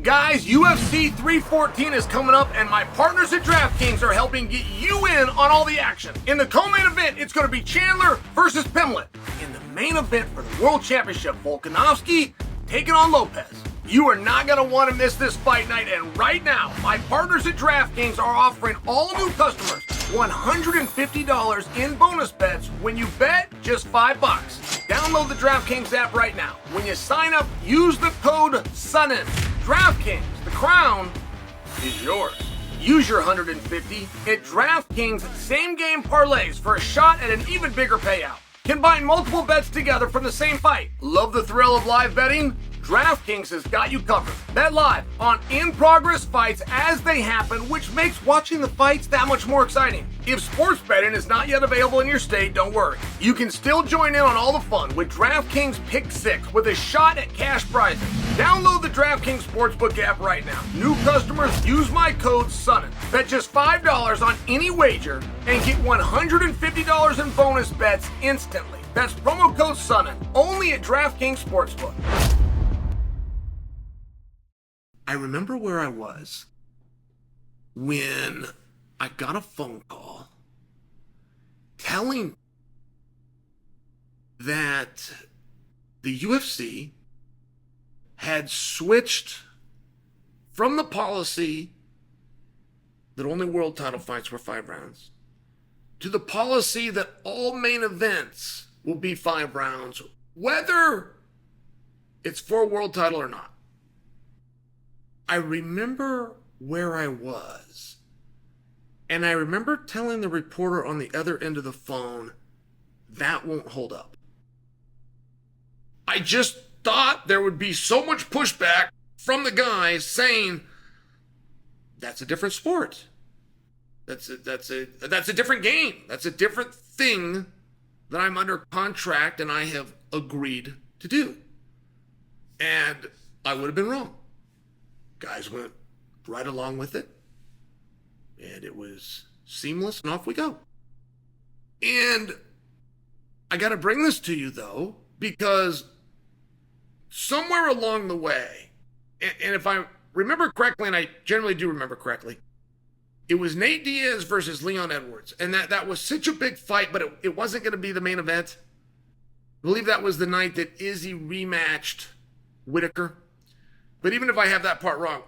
Guys, UFC 314 is coming up, and my partners at DraftKings are helping get you in on all the action. In the co-main event, it's going to be Chandler versus Pimblett. In the main event for the World Championship, Volkanovski taking on Lopez. You are not going to want to miss this fight night, and right now, my partners at DraftKings are offering all new customers $150 in bonus bets when you bet just $5. Download the DraftKings app right now. When you sign up, use the code SONNEN. DraftKings, the crown is yours. Use your $150 at DraftKings same-game parlays for a shot at an even bigger payout. Combine multiple bets together from the same fight. Love the thrill of live betting? DraftKings has got you covered. Bet live on in-progress fights as they happen, which makes watching the fights that much more exciting. If sports betting is not yet available in your state, don't worry. You can still join in on all the fun with DraftKings Pick 6 with a shot at cash prizes. Download the DraftKings Sportsbook app right now. New customers use my code SONNEN. Bet just $5 on any wager and get $150 in bonus bets instantly. That's promo code SONNEN, only at DraftKings Sportsbook. I remember where I was when I got a phone call telling that the UFC had switched from the policy that only world title fights were 5 rounds to the policy that all main events will be 5 rounds, whether it's for a world title or not. I remember where I was, and I remember telling the reporter on the other end of the phone, that won't hold up. I just thought there would be so much pushback from the guys saying, that's a different sport. That's a different game. That's a different thing that I'm under contract and I have agreed to do. And I would have been wrong. Guys went right along with it, and it was seamless, and off we go. And I got to bring this to you, though, because somewhere along the way, and if I remember correctly, and I generally do remember correctly, it was Nate Diaz versus Leon Edwards, and that was such a big fight, but it wasn't going to be the main event. I believe that was the night that Izzy rematched Whitaker. But even if I have that part wrong,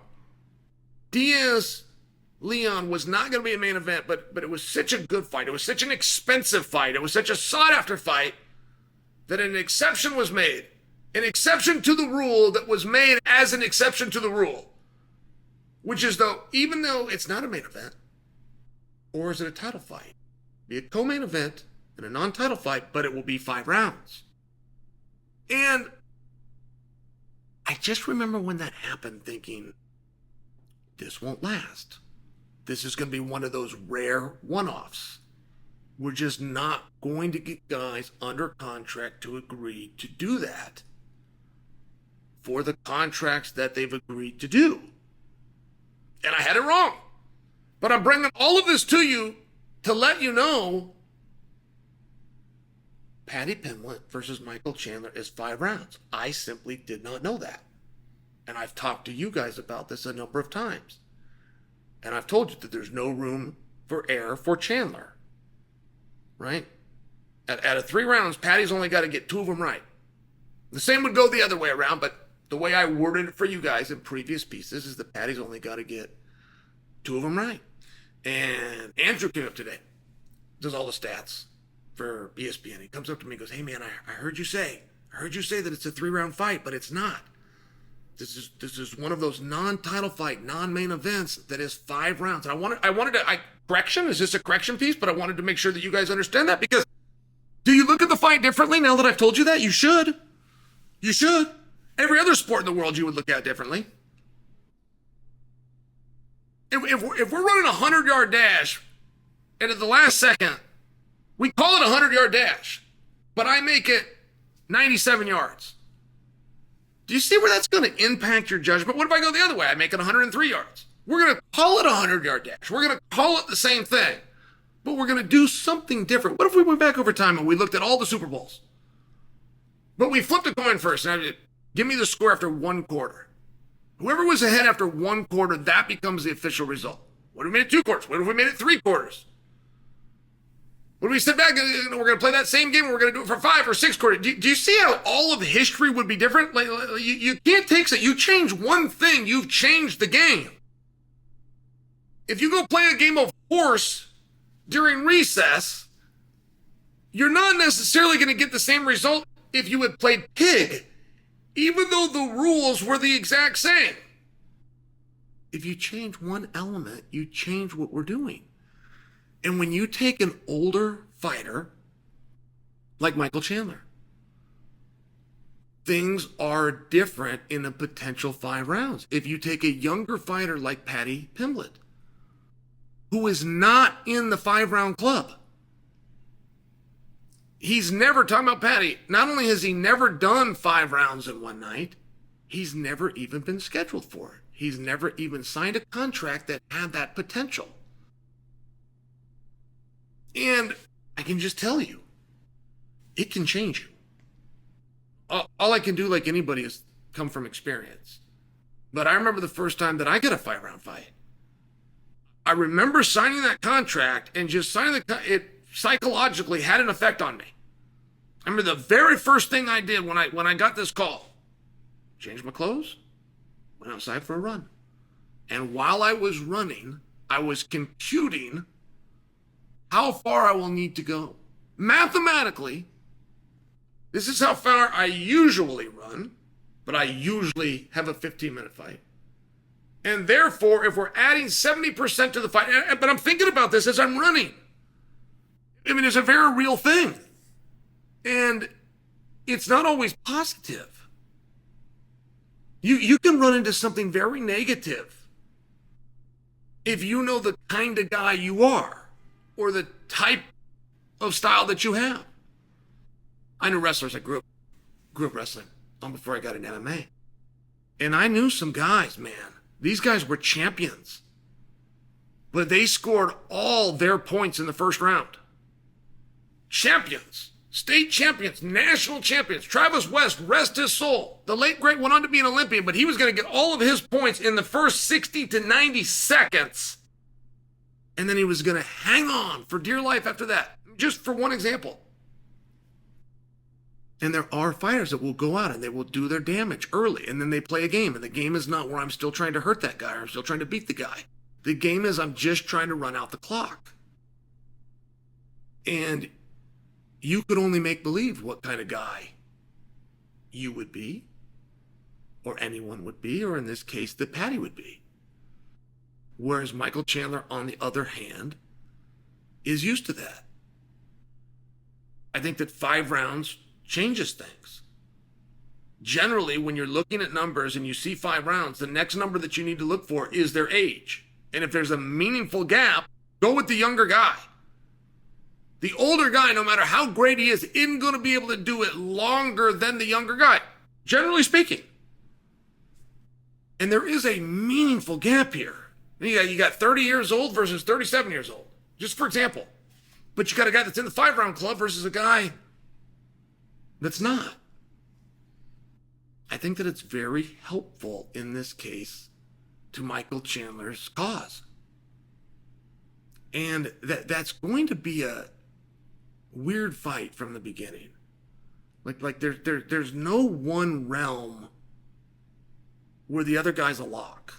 Diaz-Leon was not going to be a main event, but it was such a good fight. It was such an expensive fight. It was such a sought-after fight that an exception was made. An exception to the rule that was made as an exception to the rule. Which is, though, even though it's not a main event, or is it a title fight? Be a co-main event and a non-title fight, but it will be 5 rounds. And I just remember when that happened thinking, this won't last. This is going to be one of those rare one-offs. We're just not going to get guys under contract to agree to do that for the contracts that they've agreed to do. And I had it wrong. But I'm bringing all of this to you to let you know Paddy Pimblett versus Michael Chandler is 5 rounds. I simply did not know that. And I've talked to you guys about this a number of times. And I've told you that there's no room for error for Chandler. Right? At a 3 rounds, Paddy's only got to get 2 of them right. The same would go the other way around, but the way I worded it for you guys in previous pieces is that Paddy's only got to get 2 of them right. And Andrew came up today, does all the stats for ESPN. He comes up to me and goes, hey man, I heard you say that it's a 3-round fight, but it's not. This is one of those non-title fight, non-main events that is 5 rounds. And I wanted to correction, is this a correction piece? But I wanted to make sure that you guys understand that, because do you look at the fight differently now that I've told you that? You should. You should. Every other sport in the world you would look at differently. If we're running a 100-yard dash, and at the last second, we call it a 100-yard dash, but I make it 97 yards. Do you see where that's going to impact your judgment? What if I go the other way? I make it 103 yards. We're going to call it a 100-yard dash. We're going to call it the same thing, but we're going to do something different. What if we went back over time and we looked at all the Super Bowls, but we flipped a coin first, and give me the score after 1 quarter. Whoever was ahead after 1 quarter, that becomes the official result. What if we made it 2 quarters? What if we made it 3 quarters? What if we sit back and we're going to play that same game and we're going to do it for 5 or 6 quarters? Do you see how all of history would be different? Like, you can't take it. You change one thing, you've changed the game. If you go play a game of horse during recess, you're not necessarily going to get the same result if you had played pig, even though the rules were the exact same. If you change one element, you change what we're doing. And when you take an older fighter like Michael Chandler, things are different in a potential 5 rounds. If you take a younger fighter like Paddy Pimblett, who is not in the 5-round club, he's never, talking about Paddy, not only has he never done 5 rounds in one night, he's never even been scheduled for it. He's never even signed a contract that had that potential. And I can just tell you, it can change you. All I can do, like anybody, is come from experience. But I remember the first time that I got a 5-round fight. I remember signing that contract, and just signing it psychologically had an effect on me. I remember the very first thing I did when I got this call, changed my clothes, went outside for a run. And while I was running, I was computing how far I will need to go. Mathematically, this is how far I usually run, but I usually have a 15-minute fight. And therefore, if we're adding 70% to the fight, but I'm thinking about this as I'm running. I mean, it's a very real thing. And it's not always positive. You can run into something very negative if you know the kind of guy you are, or the type of style that you have. I knew wrestlers. I grew up wrestling long before I got into MMA. And I knew some guys, man. These guys were champions. But they scored all their points in the first round. Champions. State champions. National champions. Travis West, rest his soul. The late great went on to be an Olympian, but he was going to get all of his points in the first 60 to 90 seconds. And then he was going to hang on for dear life after that. Just for one example. And there are fighters that will go out and they will do their damage early. And then they play a game. And the game is not where I'm still trying to hurt that guy or I'm still trying to beat the guy. The game is I'm just trying to run out the clock. And you could only make believe what kind of guy you would be, or anyone would be, or in this case, that Paddy would be. Whereas Michael Chandler, on the other hand, is used to that. I think that 5 rounds changes things. Generally, when you're looking at numbers and you see 5 rounds, the next number that you need to look for is their age. And if there's a meaningful gap, go with the younger guy. The older guy, no matter how great he is, isn't going to be able to do it longer than the younger guy, generally speaking. And there is a meaningful gap here. You got 30 years old versus 37 years old, just for example. But you got a guy that's in the 5-round club versus a guy that's not. I think that it's very helpful in this case to Michael Chandler's cause. And that's going to be a weird fight from the beginning. Like there's no one realm where the other guy's a lock.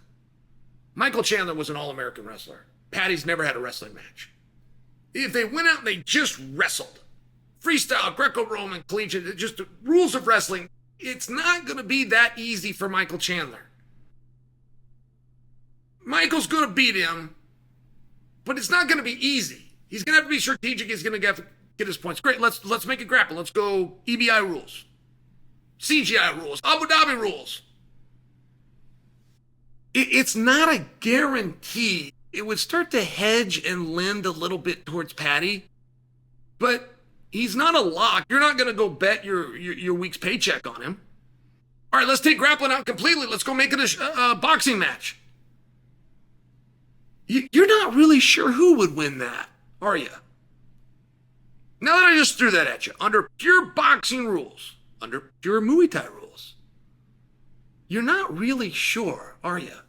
Michael Chandler was an All-American wrestler. Paddy's never had a wrestling match. If they went out and they just wrestled, freestyle, Greco-Roman, collegiate, just the rules of wrestling, it's not going to be that easy for Michael Chandler. Michael's going to beat him, but it's not going to be easy. He's going to have to be strategic. He's going to have to get his points. Great, let's make it grapple. Let's go EBI rules, CGI rules, Abu Dhabi rules. It's not a guarantee. It would start to hedge and lend a little bit towards Paddy, but he's not a lock. You're not going to go bet your week's paycheck on him. All right, let's take grappling out completely. Let's go make it a boxing match. You're not really sure who would win that, are you? Now that I just threw that at you, under pure boxing rules, under pure Muay Thai rules, you're not really sure, are you?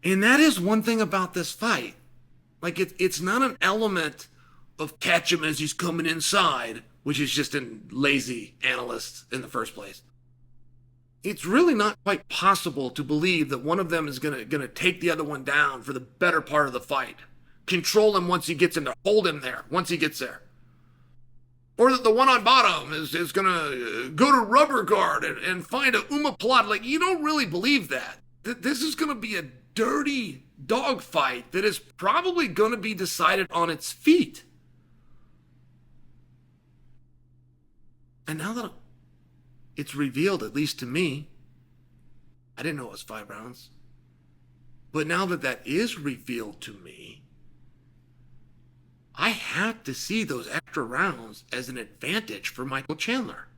And that is one thing about this fight. Like, it's not an element of catch him as he's coming inside, which is just a lazy analyst in the first place. It's really not quite possible to believe that one of them is gonna take the other one down for the better part of the fight. Control him once he gets in there. Hold him there once he gets there. Or that the one on bottom is gonna go to rubber guard and find a omoplata. Like, you don't really believe that. This is gonna be a dirty dogfight that is probably gonna be decided on its feet. And now that it's revealed, at least to me, I didn't know it was 5 rounds. But now that that is revealed to me, I have to see those extra rounds as an advantage for Michael Chandler.